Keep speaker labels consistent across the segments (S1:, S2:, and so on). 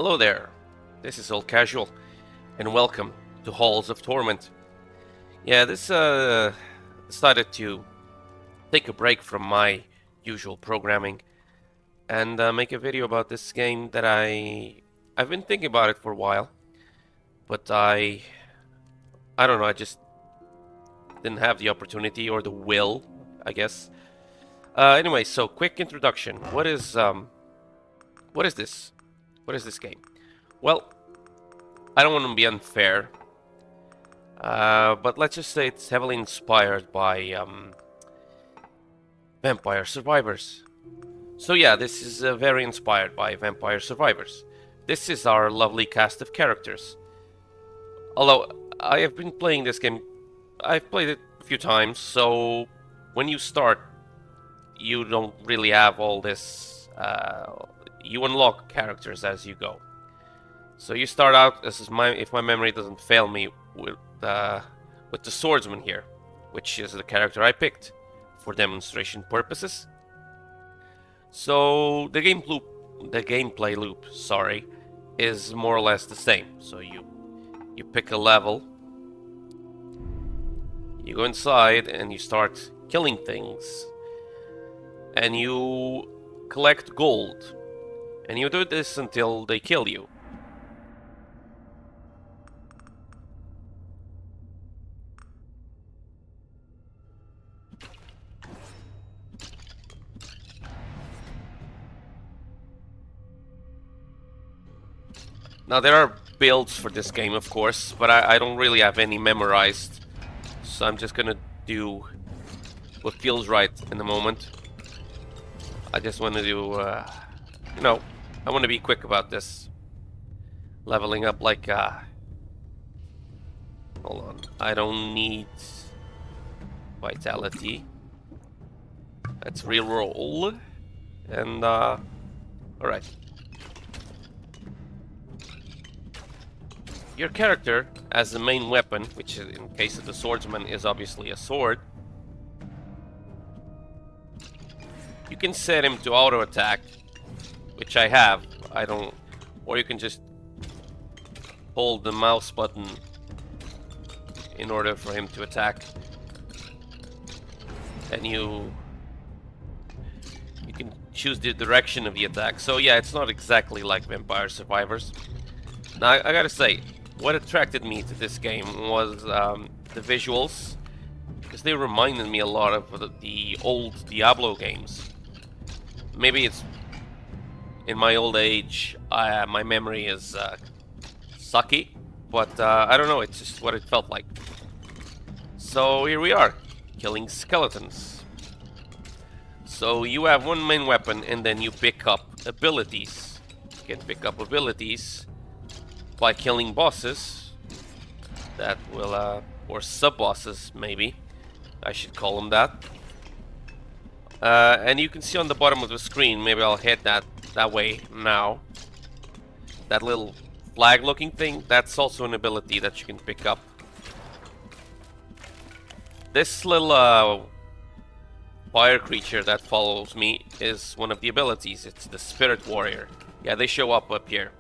S1: Hello there, this is All Casual, and welcome to Halls of Torment. Yeah, this decided to take a break from my usual programming and make a video about this game that I've been thinking about it for a while, but I don't know, I just didn't have the opportunity or the will, I guess. Anyway, so quick introduction. What is this? What is this game? Well, I don't want to be unfair, but let's just say it's heavily inspired by Vampire Survivors. So yeah, this is very inspired by Vampire Survivors. This is our lovely cast of characters. Although I have been playing this game, I've played it a few times, so when you start, you don't really have all this. You unlock characters as you go. So you start out, if my memory doesn't fail me, with the swordsman here, which is the character I picked for demonstration purposes. So the gameplay loop, sorry, is more or less the same. So you pick a level, you go inside and you start killing things, and you collect gold, and you do this until they kill you. Now there are builds for this game, of course, but I don't really have any memorized, so I'm just gonna do what feels right in the moment. I just want to do, you know, I want to be quick about this. Leveling up like, hold on, I don't need vitality. Let's re-roll, and, alright. Your character, as the main weapon, which in case of the swordsman is obviously a sword, you can set him to auto attack, which I have. I don't, or you can just hold the mouse button in order for him to attack, and you can choose the direction of the attack. So yeah, it's not exactly like Vampire Survivors. Now I gotta say, what attracted me to this game was the visuals, because they reminded me a lot of the old Diablo games. Maybe it's in my old age, my memory is sucky, but I don't know, it's just what it felt like. So here we are, killing skeletons. So you have one main weapon, and then you pick up abilities. You can pick up abilities by killing bosses that will, or sub-bosses maybe, I should call them that. And you can see on the bottom of the screen, maybe I'll head that way now. That little flag looking thing, that's also an ability that you can pick up. This little fire creature that follows me is one of the abilities. It's the Spirit Warrior. Yeah, they show up here.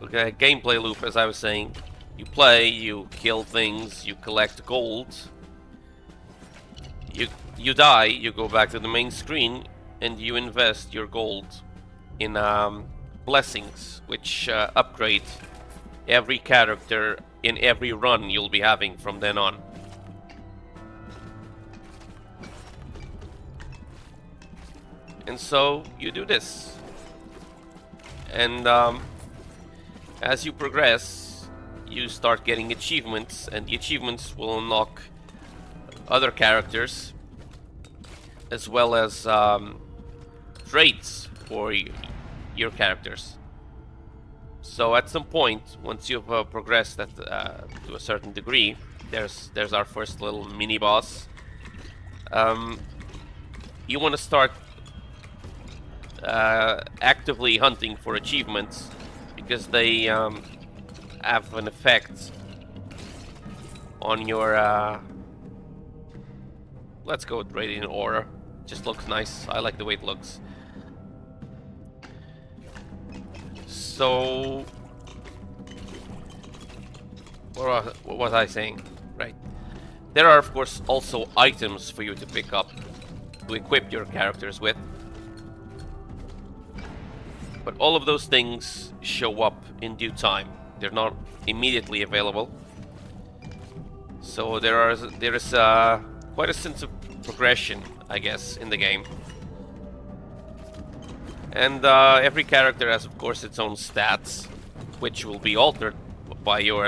S1: Okay, gameplay loop, as I was saying. You play, you kill things, you collect gold. You die, you go back to the main screen, and you invest your gold in blessings, which upgrade every character in every run you'll be having from then on. And so you do this. And as you progress, you start getting achievements, and the achievements will unlock other characters, as well as traits for your characters. So at some point, once you've progressed to a certain degree, there's our first little mini boss. You want to start actively hunting for achievements, because they have an effect on your let's go with Radiant Aura. Just looks nice. I like the way it looks. So, what was I saying? Right. There are, of course, also items for you to pick up to equip your characters with. But all of those things show up in due time. They're not immediately available. So there is quite a sense of progression, I guess, in the game. And every character has, of course, its own stats, which will be altered by your,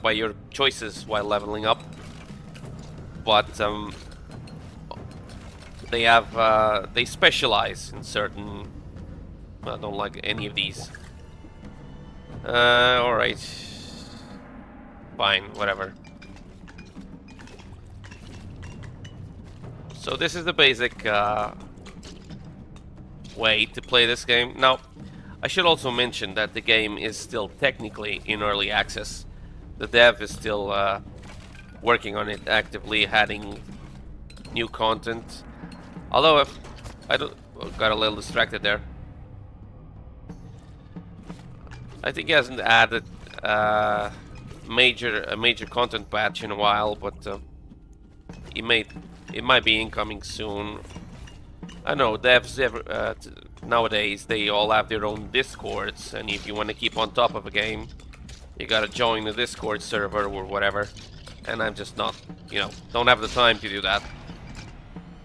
S1: by your choices while leveling up. But they specialize in certain. I don't like any of these. All right, fine, whatever. So this is the basic way to play this game. Now, I should also mention that the game is still technically in early access. The dev is still working on it actively, adding new content. Although I got a little distracted there. I think he hasn't added a major content patch in a while, but it might be incoming soon. I know devs nowadays they all have their own discords, and if you want to keep on top of a game, you gotta join the Discord server or whatever. And I'm just not, don't have the time to do that.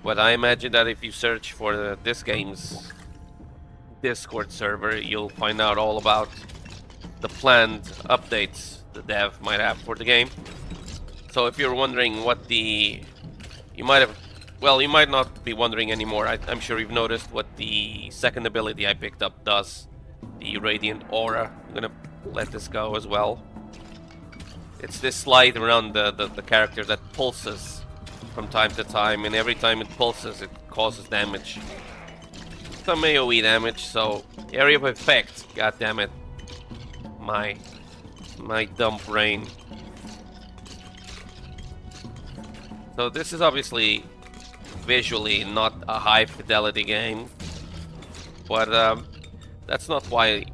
S1: But I imagine that if you search for this game's Discord server, you'll find out all about the planned updates the dev might have for the game. So if you're wondering what you might not be wondering anymore. I'm sure you've noticed what the second ability I picked up does. The Radiant Aura. I'm gonna let this go as well. It's this slide around the character that pulses from time to time, and every time it pulses it causes damage. Some AoE damage, so area of effect, god damn it. My dumb brain. So this is obviously visually not a high fidelity game, but that's not why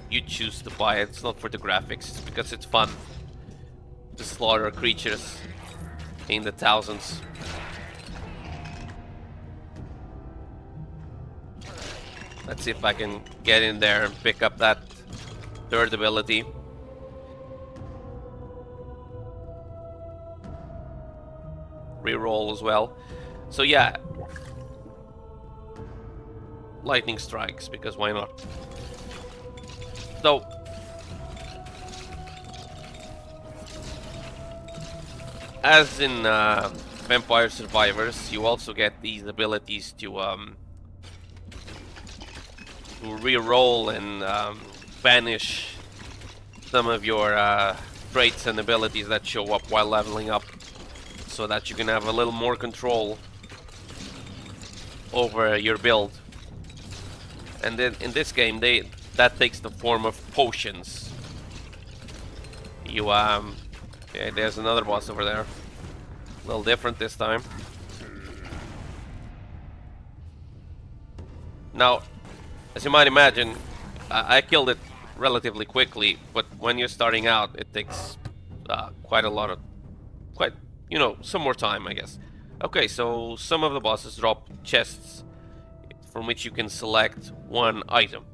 S1: you choose to buy it. It's not for the graphics, it's because it's fun to slaughter creatures in the thousands. Let's see if I can get in there and pick up that third ability. Reroll as well. So yeah, lightning strikes, because why not? So as in Vampire Survivors, you also get these abilities to re-roll and banish some of your traits and abilities that show up while leveling up, so that you can have a little more control over your build. And then in this game, that takes the form of potions. You yeah, there's another boss over there. A little different this time. Now, as you might imagine, I killed it relatively quickly, but when you're starting out, it takes quite some more time, I guess. Okay, so some of the bosses drop chests from which you can select one item.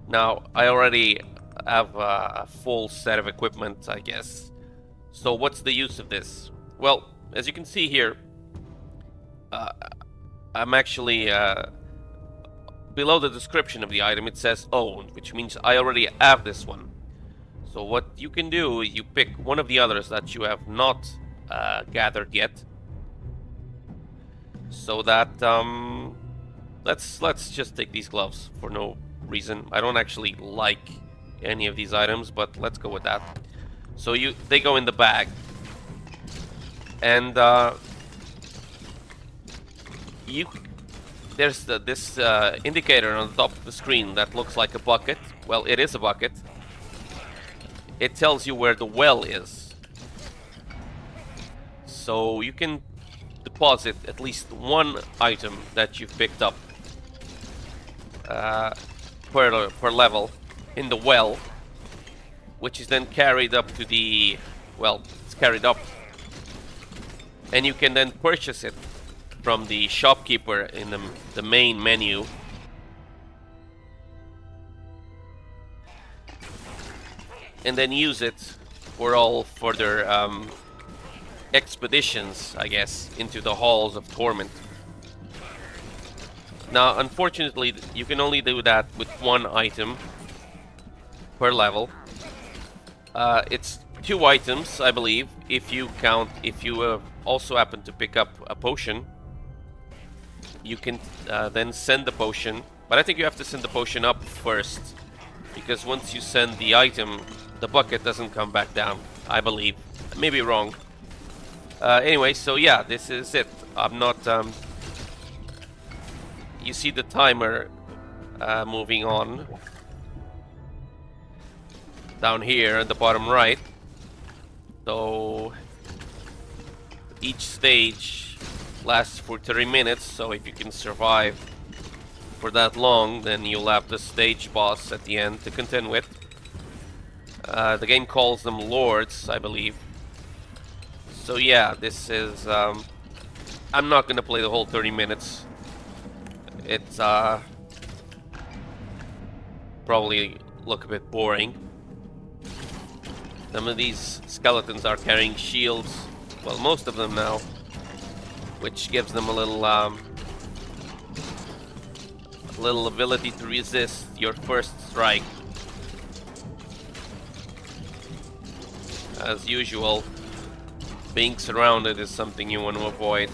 S1: Now, I already have a full set of equipment, I guess. So what's the use of this? Well, as you can see here, I'm actually below the description of the item it says owned, which means I already have this one. So what you can do, you pick one of the others that you have not gathered yet. So that let's just take these gloves for no reason. I don't actually like any of these items, but let's go with that. So they go in the bag, and there's this indicator on the top of the screen that looks like a bucket. Well, it is a bucket. It tells you where the well is, so you can deposit at least one item that you've picked up. per level in the well, which is then carried up to the, well, it's carried up, and you can then purchase it from the shopkeeper in the main menu. And then use it for all further expeditions, I guess, into the Halls of Torment. Now, unfortunately, you can only do that with one item per level. It's 2 items, I believe, if you also happen to pick up a potion. You can then send the potion, but I think you have to send the potion up first, because once you send the item, the bucket doesn't come back down, I believe. I may be wrong. Anyway, so yeah, this is it. I'm not... you see the timer moving on down here at the bottom right. So each stage lasts for 30 minutes, so if you can survive for that long, then you'll have the stage boss at the end to contend with. The game calls them lords, I believe. So yeah, this is... I'm not gonna play the whole 30 minutes. It's probably look a bit boring. Some of these skeletons are carrying shields. Well, most of them now, which gives them a little ability to resist your first strike. As usual, being surrounded is something you want to avoid.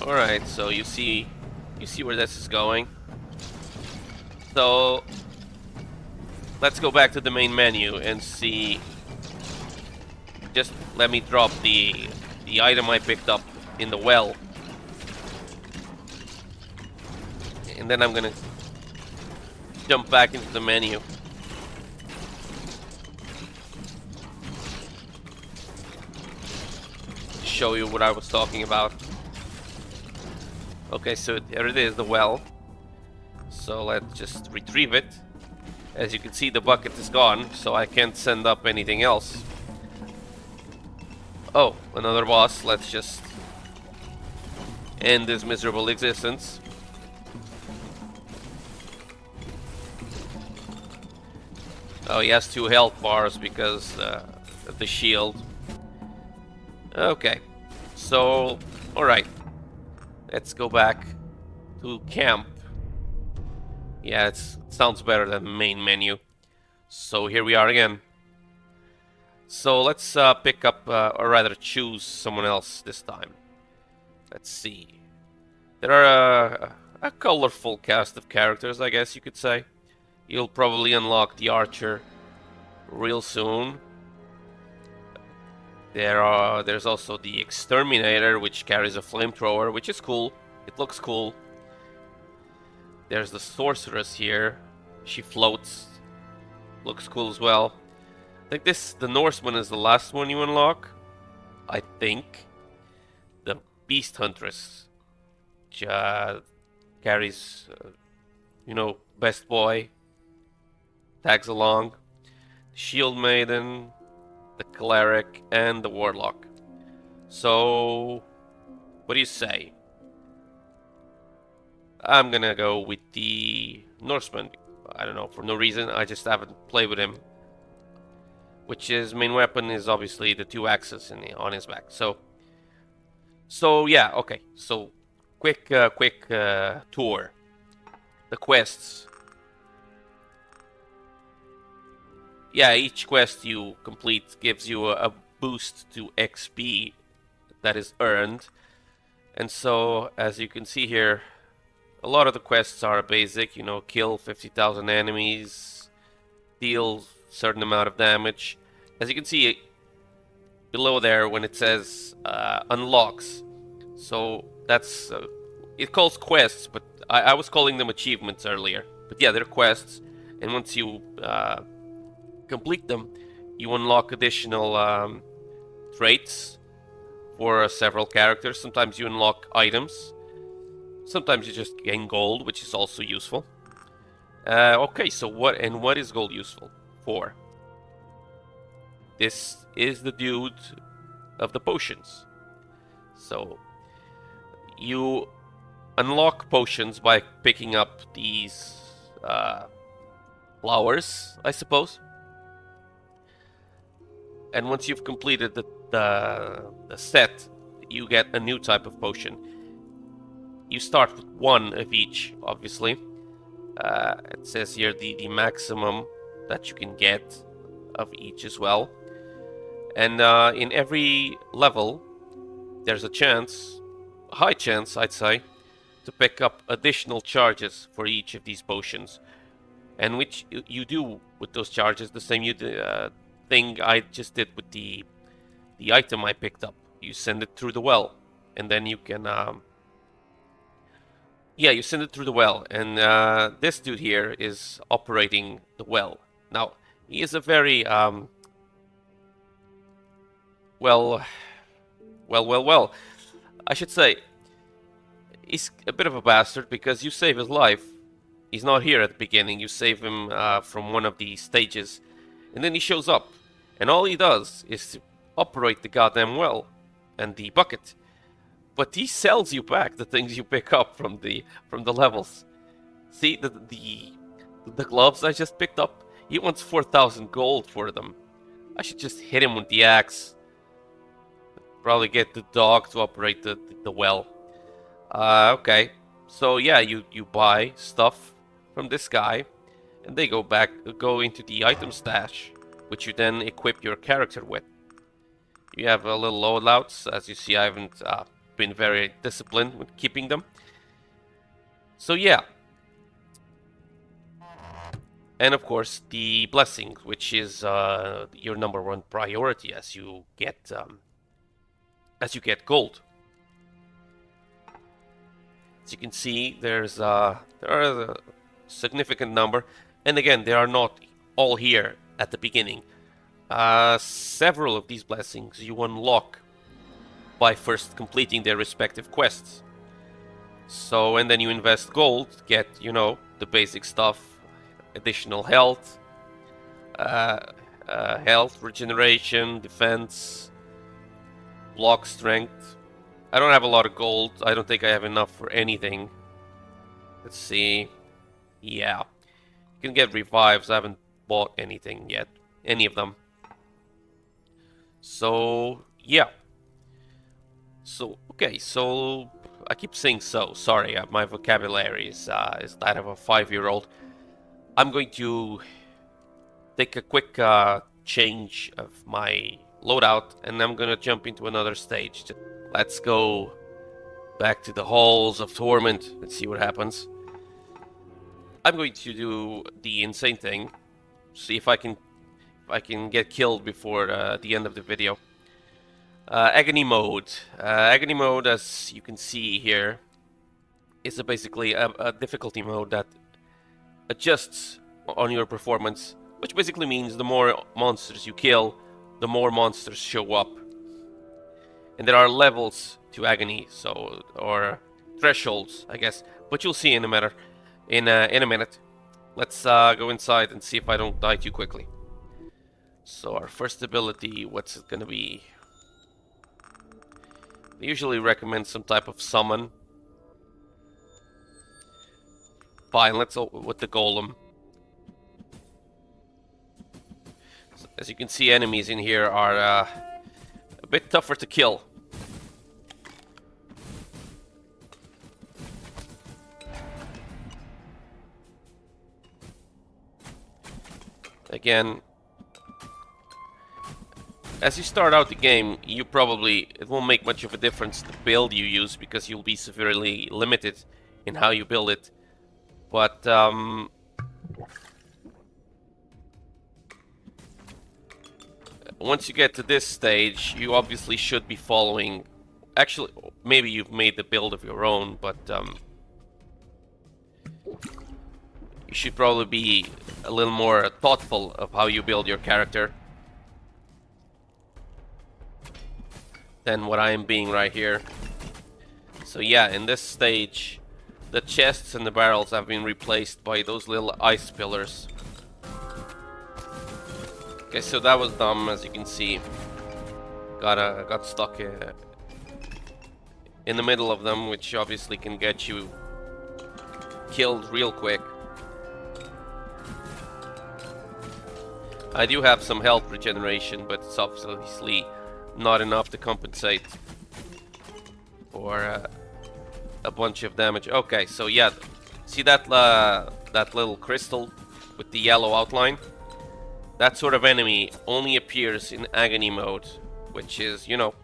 S1: Alright, so you see where this is going. So let's go back to the main menu and see. Just let me drop the item I picked up in the well. And then I'm gonna jump back into the menu. Show you what I was talking about. Okay, so there it is, the well. So let's just retrieve it. As you can see, the bucket is gone, so I can't send up anything else. Oh, another boss. Let's just end this miserable existence. Oh, he has 2 health bars because of the shield. Okay, so, alright. Let's go back to camp. Yeah, it sounds better than the main menu. So here we are again. So let's pick up, or rather choose someone else this time. Let's see. There are a colorful cast of characters, I guess you could say. You'll probably unlock the archer real soon. There's also the exterminator, which carries a flamethrower, which is cool. It looks cool. There's the sorceress here. She floats. Looks cool as well. I think the Norseman is the last one you unlock. I think. The Beast Huntress. Which, carries, best boy. Tags along. Shield Maiden, the Cleric, and the Warlock. So, what do you say? I'm gonna go with the Norseman. I don't know, for no reason. I just haven't played with him. Which his main weapon is obviously the 2 axes on his back. So yeah, okay. So, quick tour. The quests. Yeah, each quest you complete gives you a boost to XP that is earned. And so, as you can see here, a lot of the quests are basic, kill 50,000 enemies, deal certain amount of damage. As you can see below there when it says unlocks. So that's, it calls quests, but I was calling them achievements earlier. But yeah, they're quests, and once you complete them, you unlock additional traits for several characters. Sometimes you unlock items. Sometimes you just gain gold, which is also useful. Okay, so what is gold useful for? This is the dude of the potions. So you unlock potions by picking up these flowers, I suppose. And once you've completed the set, you get a new type of potion. You start with one of each, obviously. It says here the maximum that you can get of each as well. And in every level, there's a high chance, I'd say, to pick up additional charges for each of these potions. And which you do with those charges, the same thing I just did with the item I picked up. You send it through the well, and then you can yeah, you send it through the well, and this dude here is operating the well. Now, he is a very well, I should say, he's a bit of a bastard because you save his life. He's not here at the beginning. You save him from one of the stages, and then he shows up, and all he does is to operate the goddamn well and the bucket. But he sells you back the things you pick up from the levels. See the gloves I just picked up? He wants 4,000 gold for them. I should just hit him with the axe. Probably get the dog to operate the well. Okay. So yeah, you buy stuff from this guy, and they go into the item stash, which you then equip your character with. You have a little loadouts. As you see, I haven't been very disciplined with keeping them. So yeah. And of course, the blessing, which is your number one priority as you get gold. As you can see, there are a significant number, and again, they are not all here at the beginning. Several of these blessings you unlock by first completing their respective quests. So, and then you invest gold to get, you know, the basic stuff, additional health, health, regeneration, defense, block strength. I don't have a lot of gold. I don't think I have enough for anything. Let's see. Yeah. You can get revives. I haven't bought anything yet. Any of them. So, yeah. So, okay. So, I keep saying so. Sorry, my vocabulary is that of a 5-year-old. I'm going to take a quick change of my loadout, and I'm gonna jump into another stage. Let's go back to the Halls of Torment and see what happens. I'm going to do the insane thing. See if I can get killed before the end of the video. Agony mode. Agony mode, as you can see here, is basically a difficulty mode that adjusts on your performance, which basically means the more monsters you kill, the more monsters show up. And there are levels to agony, so, or thresholds, I guess. But you'll see in a minute. Let's go inside and see if I don't die too quickly. So our first ability, what's it gonna be? They usually recommend some type of summon. Fine, let's go with the golem. So, as you can see, enemies in here are a bit tougher to kill. Again, as you start out the game, it won't make much of a difference the build you use because you'll be severely limited in how you build it. But once you get to this stage, you obviously should be following. Actually, maybe you've made the build of your own, but you should probably be a little more thoughtful of how you build your character. than what I am being right here. So yeah, in this stage, the chests and the barrels have been replaced by those little ice pillars. Okay, so that was dumb, as you can see. Got stuck in the middle of them, which obviously can get you killed real quick. I do have some health regeneration, but it's obviously not enough to compensate for a bunch of damage. Okay, so yeah, see that that little crystal with the yellow outline? That sort of enemy only appears in agony mode, which is, you know,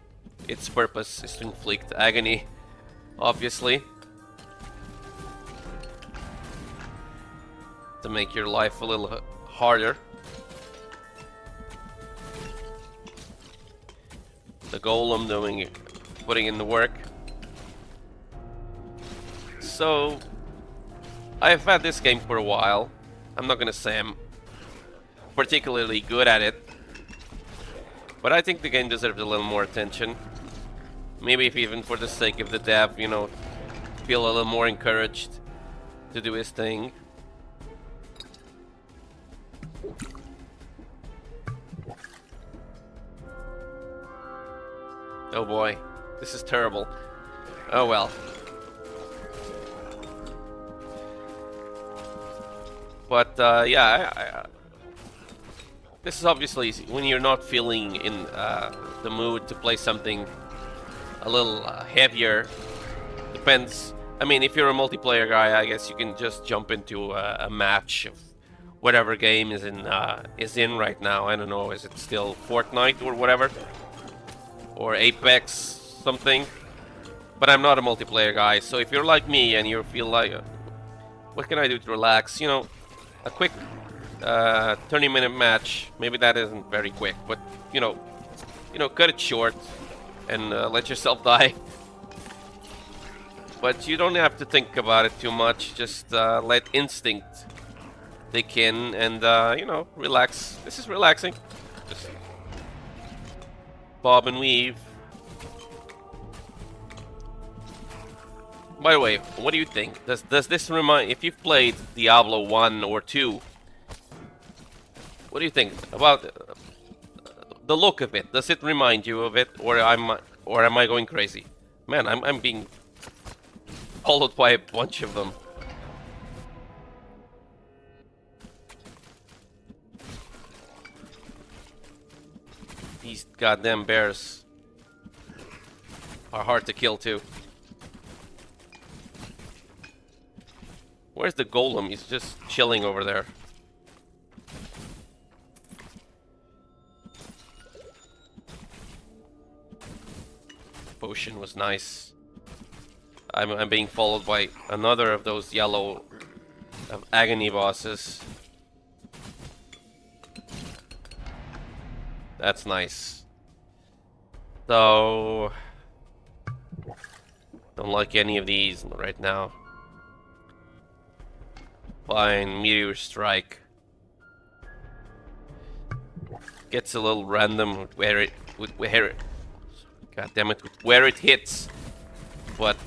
S1: its purpose is to inflict agony, obviously, to make your life a little harder. The golem doing it, putting in the work. So, I've had this game for a while. I'm not gonna say I'm particularly good at it, but I think the game deserves a little more attention. Maybe if even for the sake of the dev, you know, feel a little more encouraged to do his thing. Oh boy, this is terrible. Oh well. But yeah, this is obviously when you're not feeling in the mood to play something a little heavier. Depends. I mean, if you're a multiplayer guy, I guess you can just jump into a match of whatever game is in right now. I don't know, is it still Fortnite or whatever? Or Apex something? But I'm not a multiplayer guy, so if you're like me and you feel like, what can I do to relax? You know, a quick 30-minute match. Maybe that isn't very quick, but you know, cut it short and let yourself die. But you don't have to think about it too much. Just let instinct kick in and you know, relax. This is relaxing. Just bob and weave. By the way, what do you think? Does this remind? If you've played Diablo 1 or 2, what do you think about the look of it? Does it remind you of it, or am I going crazy? Man, I'm being followed by a bunch of them. These goddamn bears are hard to kill too. Where's the golem? He's just chilling over there. Potion was nice. I'm being followed by another of those yellow agony bosses. That's nice. So, don't like any of these right now. Fine, meteor strike. Gets a little random with where it, God damn it, with where it hits. But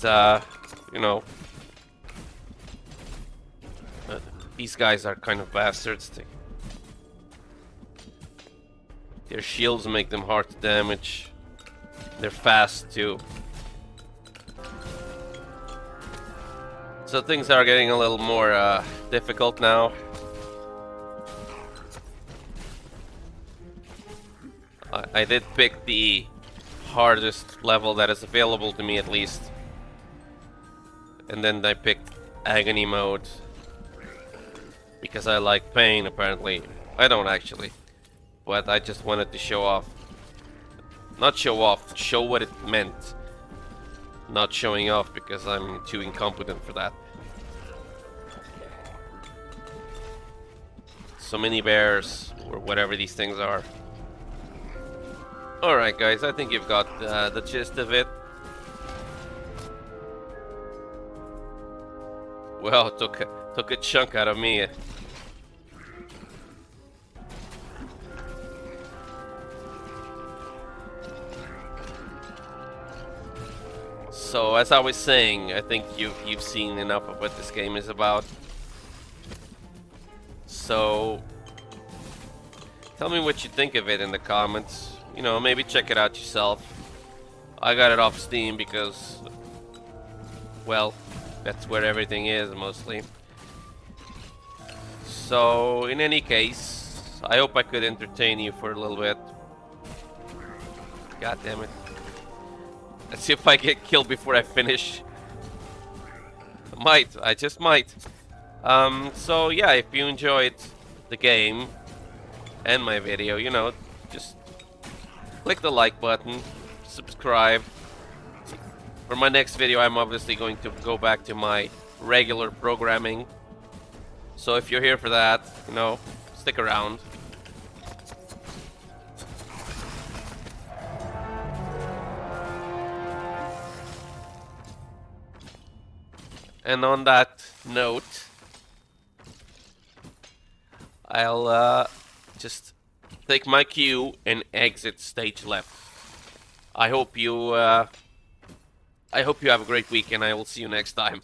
S1: you know, these guys are kind of bastards. Their shields make them hard to damage. They're fast too. So things are getting a little more difficult now. I did pick the hardest level that is available to me, at least. And then I picked agony mode. Because I like pain, apparently. I don't actually. But I just wanted to show off. Not show off, show what it meant. Not showing off because I'm too incompetent for that. So many bears, or whatever these things are. Alright guys, I think you've got the gist of it. Well, took a chunk out of me. So as I was saying, I think you've seen enough of what this game is about. So tell me what you think of it in the comments. You know, maybe check it out yourself. I got it off Steam because, well, that's where everything is mostly. So in any case, I hope I could entertain you for a little bit. God damn it. Let's see if I get killed before I finish. I just might. So yeah, if you enjoyed the game and my video, you know, just click the like button, subscribe. For my next video, I'm obviously going to go back to my regular programming. So if you're here for that, you know, stick around. And on that note, I'll just take my cue and exit stage left. I hope you have a great week, and I will see you next time.